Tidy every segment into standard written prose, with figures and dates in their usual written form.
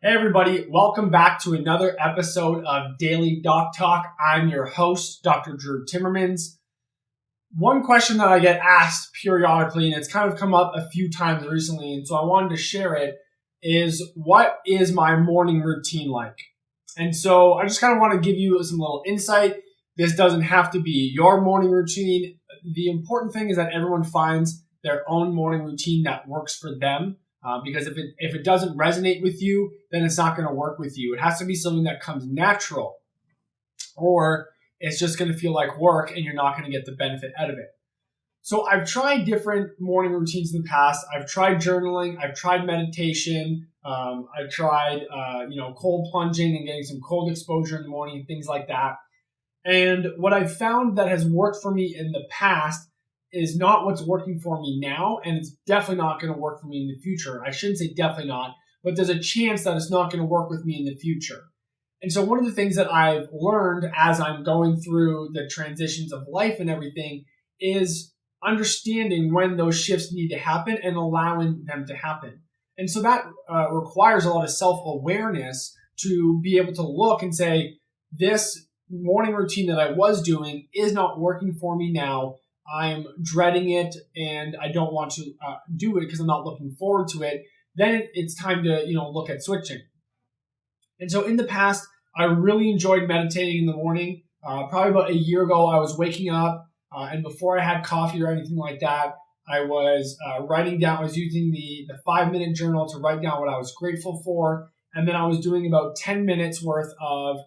Hey everybody, welcome back to another episode of Daily Doc Talk. I'm your host, Dr. Drew Timmermans. One question that I get asked periodically, and it's kind of come up a few times recently, and so I wanted to share it, is what is my morning routine like? And so I just kind of want to give you some little insight. This doesn't have to be your morning routine. The important thing is that everyone finds their own morning routine that works for them. Because if it doesn't resonate with you, then it's not going to work with you. It has to be something that comes natural, or it's just going to feel like work and you're not going to get the benefit out of it. So I've tried different morning routines in the past. I've tried journaling. I've tried meditation. I've tried cold plunging and getting some cold exposure in the morning and things like that. And what I've found that has worked for me in the past is not what's working for me now, and it's definitely not going to work for me in the future. I shouldn't say definitely not, but there's a chance that it's not going to work with me in the future. And so one of the things that I've learned as I'm going through the transitions of life and everything is understanding when those shifts need to happen and allowing them to happen. And so that requires a lot of self-awareness to be able to look and say, this morning routine that I was doing is not working for me now. I'm dreading it and I don't want to do it because I'm not looking forward to it. Then it's time to look at switching. And so in the past, I really enjoyed meditating in the morning. Probably about a year ago, I was waking up and before I had coffee or anything like that, I was writing down. I was using the 5-minute journal to write down what I was grateful for, and then I was doing about 10 minutes worth of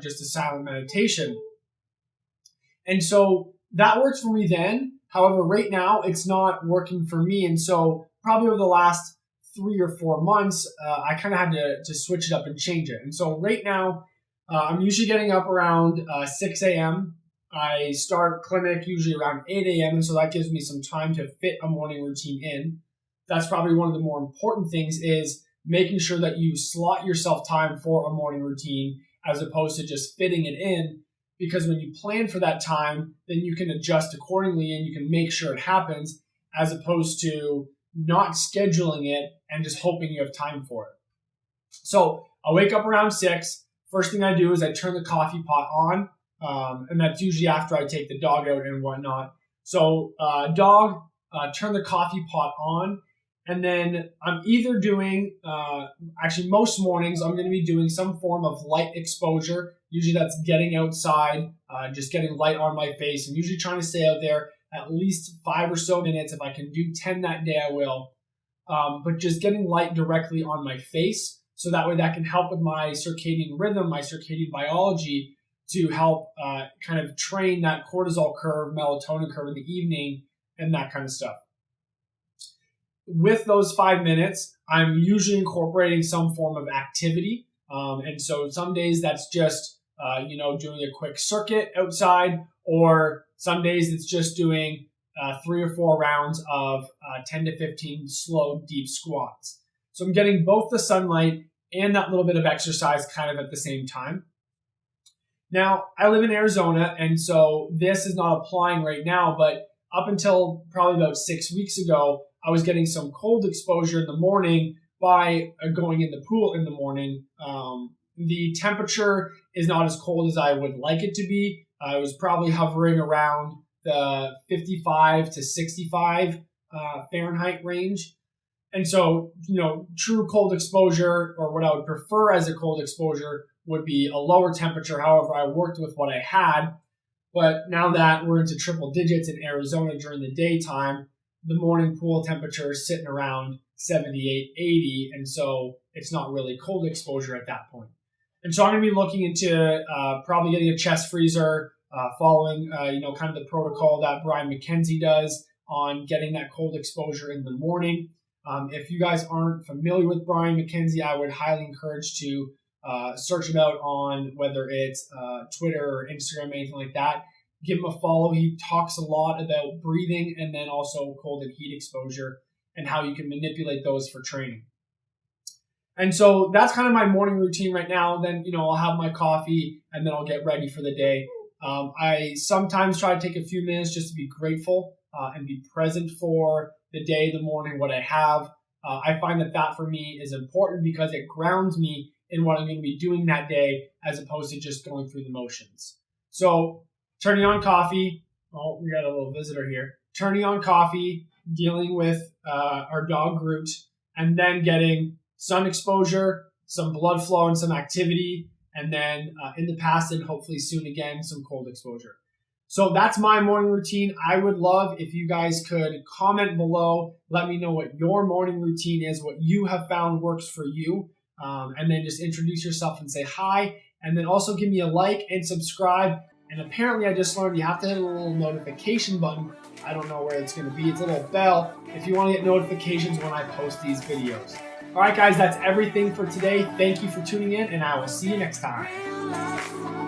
just a silent meditation. And so that works for me then. However, right now it's not working for me. And so probably over the last 3 or 4 months, I kind of had to switch it up and change it. And so right now, I'm usually getting up around 6 a.m. I start clinic usually around 8 a.m. And so that gives me some time to fit a morning routine in. That's probably one of the more important things, is making sure that you slot yourself time for a morning routine as opposed to just fitting it in. Because when you plan for that time, then you can adjust accordingly and you can make sure it happens, as opposed to not scheduling it and just hoping you have time for it. So I wake up around 6. First thing I do is I turn the coffee pot on, and that's usually after I take the dog out and whatnot. So turn the coffee pot on, and then I'm either doing, most mornings I'm going to be doing some form of light exposure. Usually that's getting outside, just getting light on my face. I'm usually trying to stay out there at least 5 or so minutes. If I can do 10 that day, I will. But just getting light directly on my face, so that way that can help with my circadian rhythm, my circadian biology, to help kind of train that cortisol curve, melatonin curve in the evening, and that kind of stuff. With those 5 minutes, I'm usually incorporating some form of activity. And so some days that's just, doing a quick circuit outside, or some days it's just doing 3 or 4 rounds of 10 to 15 slow, deep squats. So I'm getting both the sunlight and that little bit of exercise kind of at the same time. Now, I live in Arizona, and so this is not applying right now, but up until probably about 6 weeks ago, I was getting some cold exposure in the morning by going in the pool in the morning. The temperature is not as cold as I would like it to be. I was probably hovering around the 55 to 65 Fahrenheit range. And so, true cold exposure, or what I would prefer as a cold exposure, would be a lower temperature. However, I worked with what I had. But now that we're into triple digits in Arizona during the daytime, the morning pool temperature is sitting around 78, 80. And so it's not really cold exposure at that point. And so I'm going to be looking into probably getting a chest freezer, following, kind of the protocol that Brian McKenzie does on getting that cold exposure in the morning. If you guys aren't familiar with Brian McKenzie, I would highly encourage to search him out on whether it's Twitter or Instagram, anything like that. Give him a follow. He talks a lot about breathing and then also cold and heat exposure and how you can manipulate those for training. And so that's kind of my morning routine right now. Then, I'll have my coffee and then I'll get ready for the day. I sometimes try to take a few minutes just to be grateful and be present for the day, the morning, what I have. I find that for me is important because it grounds me in what I'm going to be doing that day as opposed to just going through the motions. So turning on coffee. Oh, we got a little visitor here. Turning on coffee, dealing with our dog Groot, and then getting sun exposure, some blood flow and some activity, and then in the past and hopefully soon again, some cold exposure. So that's my morning routine. I would love if you guys could comment below. Let me know what your morning routine is, what you have found works for you. And then just introduce yourself and say hi. And then also give me a like and subscribe. And apparently I just learned you have to hit a little notification button. I don't know where it's going to be. It's a little bell if you want to get notifications when I post these videos. All right, guys, that's everything for today. Thank you for tuning in, and I will see you next time.